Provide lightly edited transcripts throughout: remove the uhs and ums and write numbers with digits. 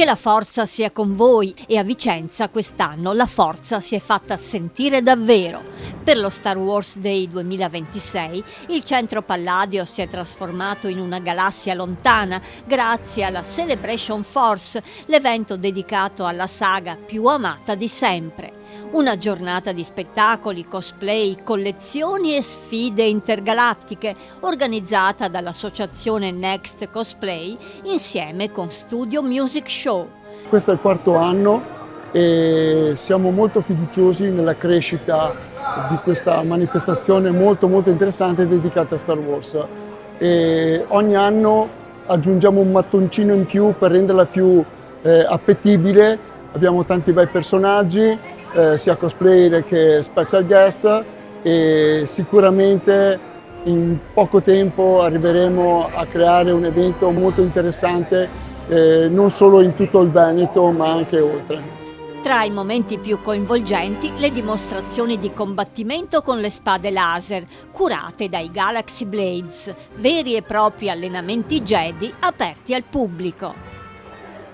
la forza sia con voi, e a Vicenza quest'anno la forza si è fatta sentire davvero. Per lo Star Wars Day 2026 il centro Palladio si è trasformato in una galassia lontana grazie alla Celebration Force, l'evento dedicato alla saga più amata di sempre. Una giornata di spettacoli, cosplay, collezioni e sfide intergalattiche organizzata dall'associazione Next Cosplay insieme con Studio Music Show. Questo è il quarto anno e siamo molto fiduciosi nella crescita di questa manifestazione molto interessante dedicata a Star Wars. E ogni anno aggiungiamo un mattoncino in più per renderla più appetibile. Abbiamo tanti bei personaggi, sia cosplayer che special guest, e sicuramente in poco tempo arriveremo a creare un evento molto interessante, non solo in tutto il Veneto ma anche oltre. Tra i momenti più coinvolgenti, le dimostrazioni di combattimento con le spade laser, curate dai Galaxy Blades, veri e propri allenamenti Jedi aperti al pubblico.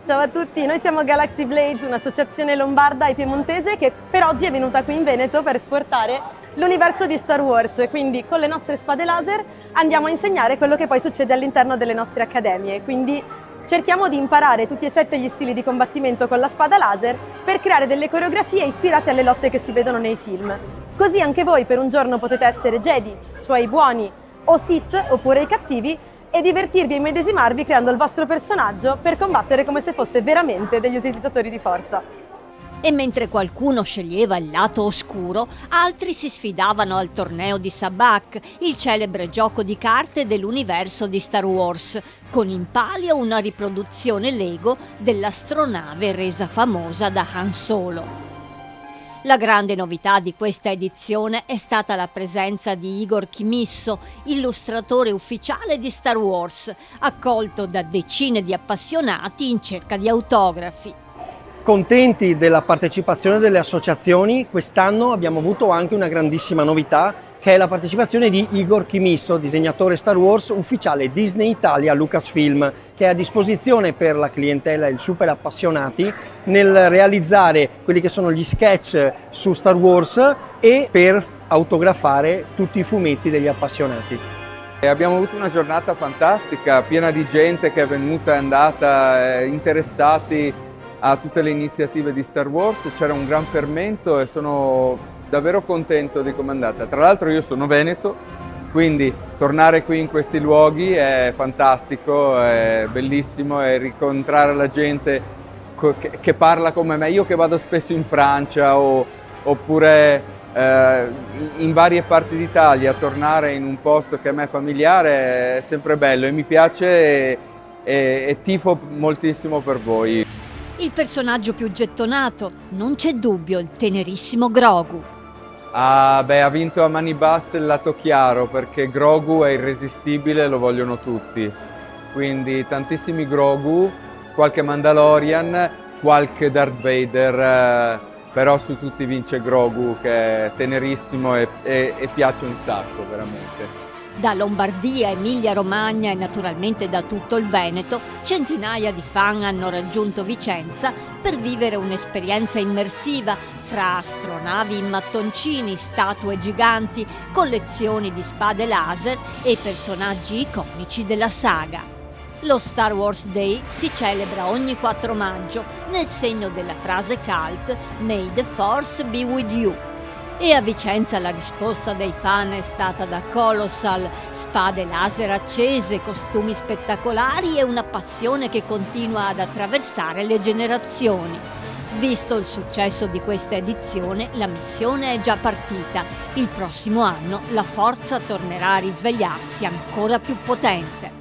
Ciao a tutti, noi siamo Galaxy Blades, un'associazione lombarda e piemontese che per oggi è venuta qui in Veneto per esportare l'universo di Star Wars, quindi con le nostre spade laser andiamo a insegnare quello che poi succede all'interno delle nostre accademie, quindi cerchiamo di imparare tutti e 7 gli stili di combattimento con la spada laser per creare delle coreografie ispirate alle lotte che si vedono nei film. Così anche voi per un giorno potete essere Jedi, cioè i buoni, o Sith, oppure i cattivi, e divertirvi e immedesimarvi creando il vostro personaggio per combattere come se foste veramente degli utilizzatori di forza. E mentre qualcuno sceglieva il lato oscuro, altri si sfidavano al torneo di Sabacc, il celebre gioco di carte dell'universo di Star Wars, con in palio una riproduzione Lego dell'astronave resa famosa da Han Solo. La grande novità di questa edizione è stata la presenza di Igor Chimisso, illustratore ufficiale di Star Wars, accolto da decine di appassionati in cerca di autografi. Contenti della partecipazione delle associazioni, quest'anno abbiamo avuto anche una grandissima novità, che è la partecipazione di Igor Chimisso, disegnatore Star Wars ufficiale Disney Italia Lucasfilm, che è a disposizione per la clientela e i super appassionati nel realizzare quelli che sono gli sketch su Star Wars e per autografare tutti i fumetti degli appassionati. Abbiamo avuto una giornata fantastica, piena di gente che è venuta e andata, interessati a tutte le iniziative di Star Wars. C'era un gran fermento e sono davvero contento di come è andata. Tra l'altro io sono veneto, quindi tornare qui in questi luoghi è fantastico, è bellissimo, e rincontrare la gente che parla come me. Io che vado spesso in Francia oppure in varie parti d'Italia, tornare in un posto che a me è familiare è sempre bello e mi piace, e tifo moltissimo per voi. Il personaggio più gettonato, non c'è dubbio, il tenerissimo Grogu. Ah, beh, ha vinto a mani basse il lato chiaro, perché Grogu è irresistibile e lo vogliono tutti. Quindi tantissimi Grogu, qualche Mandalorian, qualche Darth Vader, però su tutti vince Grogu, che è tenerissimo e piace un sacco, veramente. Da Lombardia, Emilia-Romagna e naturalmente da tutto il Veneto, centinaia di fan hanno raggiunto Vicenza per vivere un'esperienza immersiva fra astronavi in mattoncini, statue giganti, collezioni di spade laser e personaggi iconici della saga. Lo Star Wars Day si celebra ogni 4 maggio nel segno della frase cult "May the Force be with you". E a Vicenza la risposta dei fan è stata da colossal: spade laser accese, costumi spettacolari e una passione che continua ad attraversare le generazioni. Visto il successo di questa edizione, la missione è già partita. Il prossimo anno la forza tornerà a risvegliarsi ancora più potente.